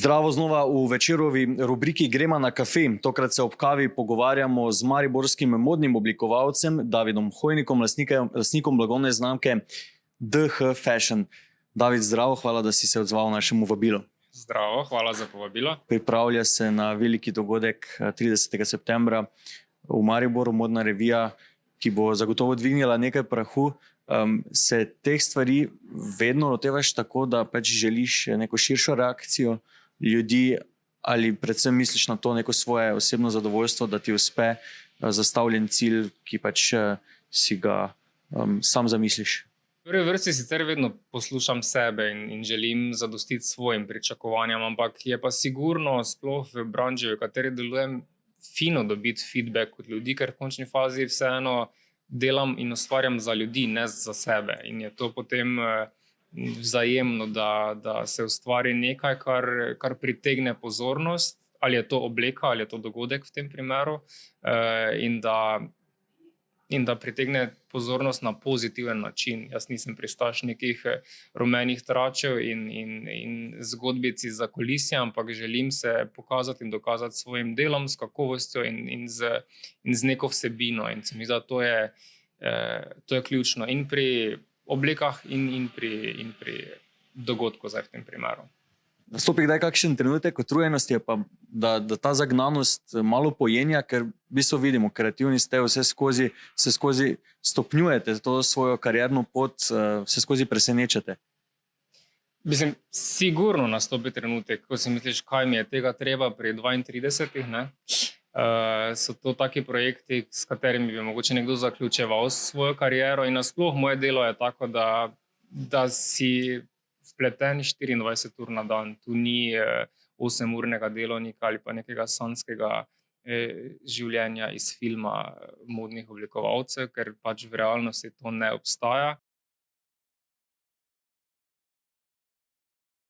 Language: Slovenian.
Zdravo znova v večerovi rubriki Gremo na kafe. Tokrat se ob kavi pogovarjamo z mariborskim modnim oblikovalcem Davidom Hojnikom, lastnikom blagovne znamke DH Fashion. David, zdravo, hvala, da si se odzval našemu vabilu. Zdravo, hvala za povabilo. Pripravlja se na veliki dogodek 30. septembra v Mariboru, modna revija, ki bo zagotovo dvignila nekaj prahu. Se teh stvari vedno lotevaš tako, da pač želiš neko širšo reakcijo ljudi, ali predvsem misliš na to neko svoje osebno zadovoljstvo, da ti uspe zastavljen cilj, ki pač si ga sam zamisliš? V prvi vrsti sicer vedno poslušam sebe in želim zadostiti svojim pričakovanjem, ampak je pa sigurno, sploh v branži, v kateri delujem, fino dobiti feedback od ljudi, ker v končni fazi vseeno delam in ustvarjam za ljudi, ne za sebe. In je to potem vzajemno, da se ustvari nekaj, kar pritegne pozornost, ali je to obleka, ali je to dogodek v tem primeru, in da pritegne pozornost na pozitiven način. Jaz nisem pristaš nekih rumenih tračev in zgodbici za kulisje, ampak želim se pokazati in dokazati svojim delom, s kakovostjo in z neko vsebino. In se mi zdi, da to je ključno in pri oblekah in pri dogodku zdaj v tem primeru. Nastopi kdaj kakšen trenutek utrujenosti, je pa, da ta zagnanost malo pojenja, ker v bistvu vidimo, kreativni ste, vse skozi stopnjujete to svojo karierno pot, vse skozi presenečate. Mislim, sigurno nastopi trenutek, ko si misliš, kaj mi je tega treba pri 32, ne? So to taki projekti, s katerimi bi mogoče nekdo zaključeval svojo kariero, in nasploh moje delo je tako, da si vpleten 24 ur na dan. Tu ni 8-urnega delovnika ali pa nekega sanjskega življenja iz filma modnih oblikovalcev, ker pač v realnosti to ne obstaja.